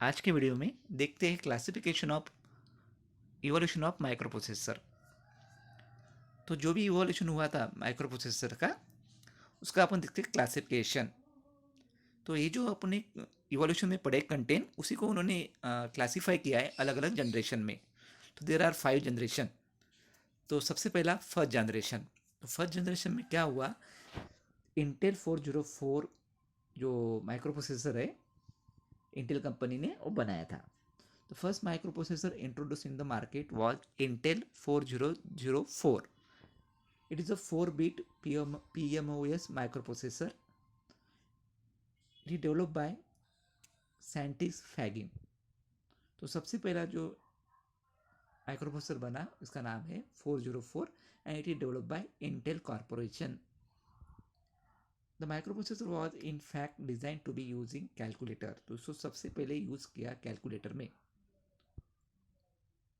आज के वीडियो में देखते हैं classification of evolution of micro processor. तो जो भी इवोल्यूशन हुआ था माइक्रो प्रोसेसर का, उसका अपन देखते हैं क्लासिफिकेशन। तो ये जो अपने इवोल्यूशन में पढ़े कंटेंट, उसी को उन्होंने क्लासीफाई किया है अलग अलग जनरेशन में। तो देर आर 5 जनरेशन। तो सबसे पहला फर्स्ट जनरेशन। तो फर्स्ट जनरेशन में क्या हुआ, इंटेल 404 जो माइक्रो प्रोसेसर है, इंटेल कंपनी ने वो बनाया था। The first microprocessor introduced in the market was Intel 4004. It is a 4-bit PMOS microprocessor. It is developed by Santis Fagin. तो सबसे पहला जो माइक्रोप्रोसेसर बना उसका नाम है 404 and it is developed by Intel Corporation. The microprocessor was in fact designed to be using calculator. तो उसको सबसे पहले यूज किया कैलकुलेटर में.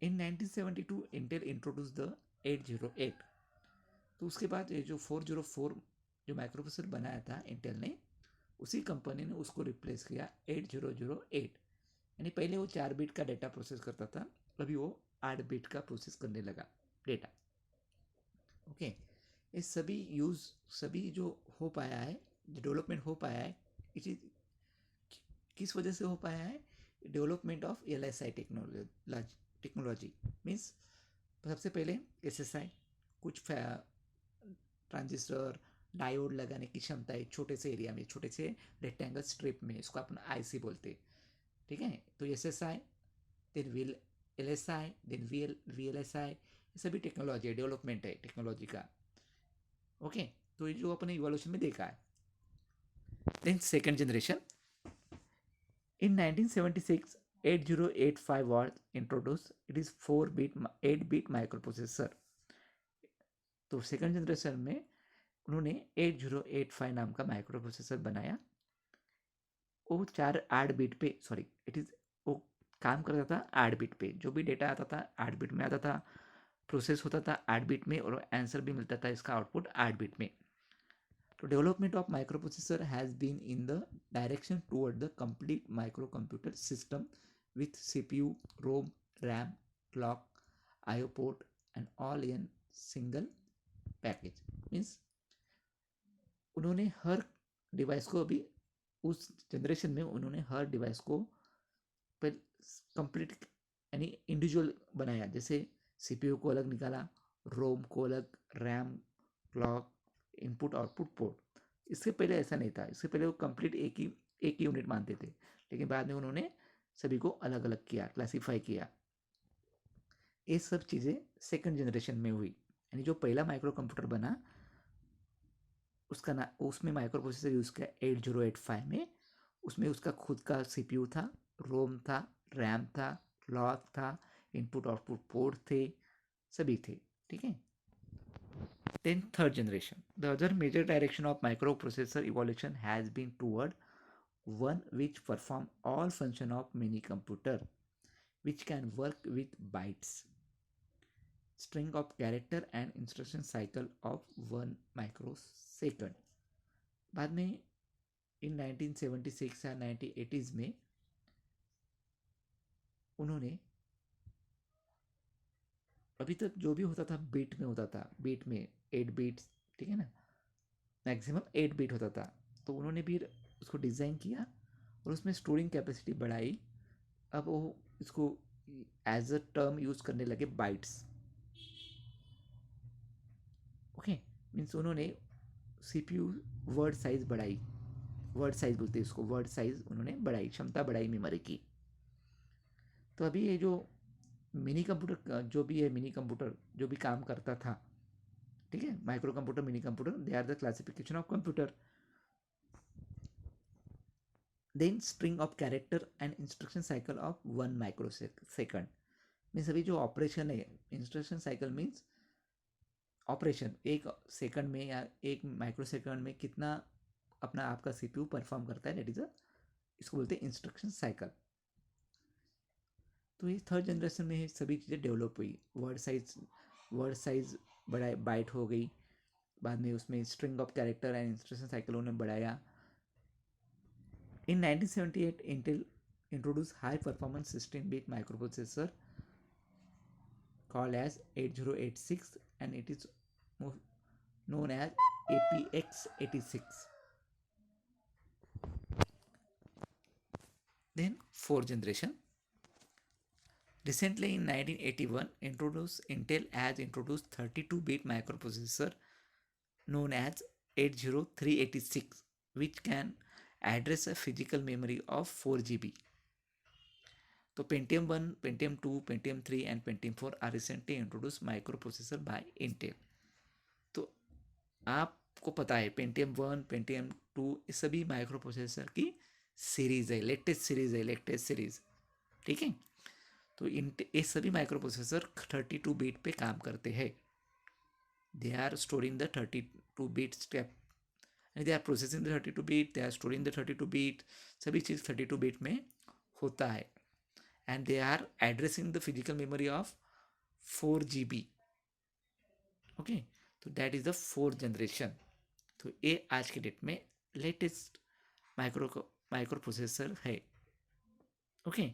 In 1972 Intel introduced the 808. तो उसके बाद ये जो 404 जो माइक्रोप्रोसेसर बनाया था इंटेल ने, उसी कंपनी ने उसको रिप्लेस किया 8008। यानी पहले वो 4 बिट का डेटा प्रोसेस करता था, अभी वो 8 बिट का प्रोसेस करने लगा डेटा। ओके, ये सभी जो हो पाया है, जो डेवलपमेंट हो पाया है, इट इज किस वजह से हो पाया है? Development of LSI technology means सबसे पहले SSI, कुछ ट्रांजिस्टर डायोड लगाने की क्षमता है छोटे से एरिया में, छोटे से रेक्टेंगल स्ट्रिप में, इसको अपन IC बोलते। ठीक है, तो SSI, then LSI, then VLSI, ये सभी टेक्नोलॉजी है, डेवलपमेंट है टेक्नोलॉजी का। ओके, तो ये जो अपने इवोल्यूशन में देखा है। Then second generation in 1976 8085 was introduced. It is 8-bit microprocessor. तो सेकेंड जनरेशन में उन्होंने 8085 नाम का माइक्रो प्रोसेसर बनाया। वो 8 बिट पे, सॉरी इट इज, वो काम करता था 8 बिट पे। जो भी डेटा आता था 8 बिट में आता था, प्रोसेस होता था 8 बिट में, और आंसर भी मिलता था इसका आउटपुट 8 बिट में। तो development of microprocessor has been in the direction toward the complete microcomputer system with CPU, ROM, RAM, clock, IO port and all in single package. Means उन्होंने हर device को, अभी उस generation में उन्होंने हर डिवाइस को complete यानी इंडिविजुअल बनाया। जैसे CPU को अलग निकाला, रोम को अलग, RAM, clock, input output port. इससे पहले ऐसा नहीं था, इससे पहले वो कंप्लीट एक ही यूनिट मानते थे, लेकिन बाद में उन्होंने सभी को अलग अलग किया, क्लासीफाई किया। ये सब चीज़ें सेकंड जनरेशन में हुई। यानी जो पहला माइक्रो कंप्यूटर बना, उसका ना, उसमें माइक्रो प्रोसेसर यूज़ किया 8085 में। उसमें उसका खुद का CPU था, रोम था, रैम था, क्लॉक था, इनपुट आउटपुट पोर्ट थे, सभी थे। ठीक है। Then third generation. The other major direction of microprocessor evolution has been toward one which perform all function of mini computer, which can work with bytes, string of character and instruction cycle of 1 microsecond. बाद में इन 1976 या 1980s में उन्होंने, अभी तक जो भी होता था बीट में होता था, बीट में 8 बिट्स, ठीक है ना, मैक्सिमम 8 बिट होता था। तो उन्होंने भी उसको डिज़ाइन किया और उसमें स्टोरिंग कैपेसिटी बढ़ाई। अब वो इसको एज अ टर्म यूज़ करने लगे, बाइट्स। ओके, मीन्स उन्होंने CPU वर्ड साइज बढ़ाई, वर्ड साइज बोलते हैं इसको, वर्ड साइज उन्होंने बढ़ाई, क्षमता बढ़ाई मेमोरी की। तो अभी ये जो मिनी कंप्यूटर, जो भी है मिनी कंप्यूटर जो भी काम करता था, ठीक है, microcomputer, minicomputer, they are the classification of computer. Then string of character and instruction cycle of 1 microsecond। Means अभी जो ऑपरेशन है, इंस्ट्रक्शन साइकिल मीन्स ऑपरेशन, एक सेकंड में या 1 माइक्रो सेकंड में कितना अपना आपका CPU परफॉर्म करता है, दैट इज इसको बोलते हैं इंस्ट्रक्शन साइकिल। तो ये थर्ड जनरेशन में सभी चीज़ें डेवलप हुई। वर्ड साइज बड़ा, बाइट हो गई। बाद में उसमें string of character and instruction cycle उन्होंने बढ़ाया। इन 1978 Intel introduce high performance 16-bit microprocessor called as 8086, and it is known as APX86. Then fourth generation. Recently in 1981, Intel has introduced 32-bit microprocessor known as 80386, which can address a physical memory of 4 GB. So Pentium 1, Pentium 2, Pentium 3 and Pentium 4 are recently introduced microprocessor by Intel. तो आपको पता है Pentium 1, Pentium 2 ये सभी microprocessor की series है, latest series, ठीक है। तो ये सभी माइक्रोप्रोसेसर 32 बिट पे काम करते हैं। They are storing the 32 bit step, they are processing the 32 bit, they are storing the 32 bit, सभी चीज़ 32 बिट में होता है। And they are addressing the physical memory of 4 GB। Okay, तो that is the fourth generation. तो ये आज के डेट में लेटेस्ट माइक्रो प्रोसेसर है। ओके,